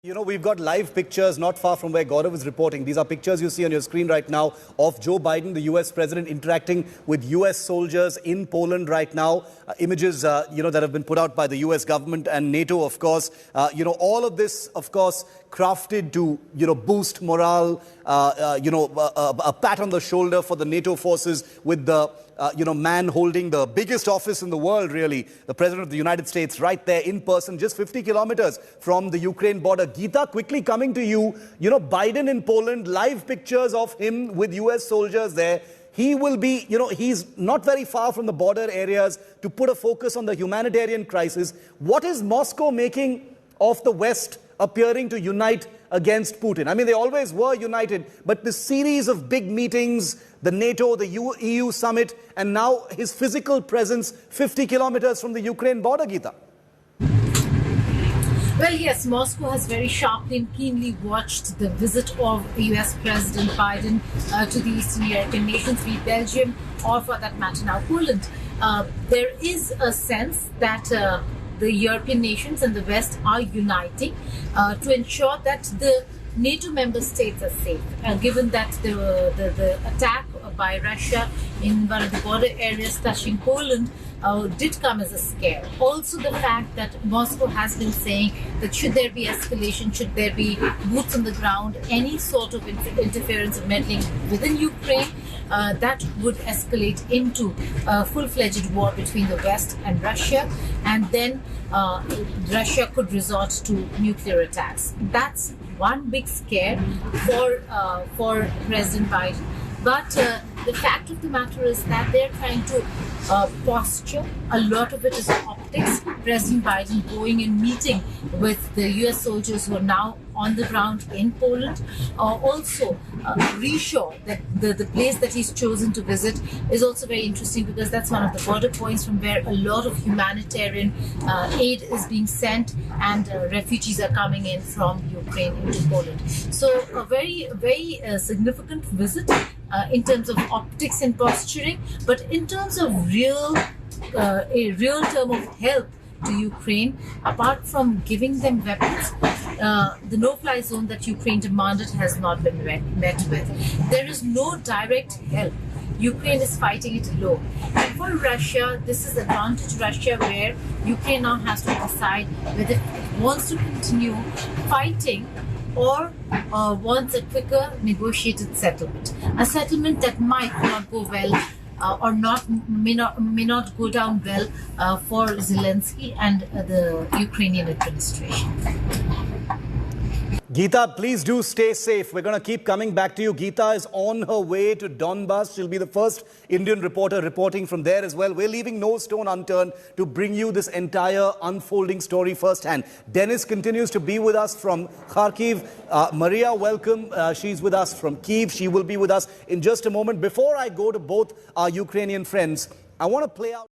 You know, we've got live pictures not far from where Gaurav is reporting. These are pictures you see on your screen right now of Joe Biden, the US president, interacting with US soldiers in Poland right now. Images, that have been put out by the US government and NATO, of course. All of this, of course, crafted to, boost morale, a pat on the shoulder for the NATO forces with the, man holding the biggest office in the world, really, the President of the United States, right there in person, just 50 kilometers from the Ukraine border. Geeta, quickly coming to you, Biden in Poland, live pictures of him with US soldiers there. He will be, he's not very far from the border areas to put a focus on the humanitarian crisis. What is Moscow making of the West appearing to unite against Putin? I mean, they always were united, but the series of big meetings, the NATO, the EU summit, and now his physical presence 50 kilometers from the Ukraine border, Geeta. Well, yes, Moscow has very sharply and keenly watched the visit of US President Biden to the Eastern European nations, be it Belgium or, for that matter, now Poland. There is a sense that the European nations and the West are uniting to ensure that the NATO member states are safe, given that the attack by Russia in one of the border areas touching Poland did come as a scare. Also, the fact that Moscow has been saying that should there be escalation, should there be boots on the ground, any sort of interference or meddling within Ukraine, that would escalate into a full-fledged war between the West and Russia, and then Russia could resort to nuclear attacks. That's one big scare for President Biden. But the fact of the matter is that they're trying to posture. A lot of it is optics. President Biden going and meeting with the US soldiers who are now on the ground in Poland. Also, reassure that the place that he's chosen to visit is also very interesting, because that's one of the border points from where a lot of humanitarian aid is being sent, and refugees are coming in from Ukraine into Poland. So a very, very significant visit in terms of optics and posturing, but in terms of a real term of help to Ukraine, apart from giving them weapons, the no-fly zone that Ukraine demanded has not been met with. There is no direct help. Ukraine is fighting it alone. And for Russia, this is advantage Russia, where Ukraine now has to decide whether it wants to continue fighting or wants a quicker negotiated settlement. A settlement that might not go well or may not go down well for Zelensky and the Ukrainian administration. Geeta, please do stay safe. We're going to keep coming back to you. Geeta is on her way to Donbass. She'll be the first Indian reporter reporting from there as well. We're leaving no stone unturned to bring you this entire unfolding story firsthand. Dennis continues to be with us from Kharkiv. Maria, welcome. She's with us from Kyiv. She will be with us in just a moment. Before I go to both our Ukrainian friends, I want to play out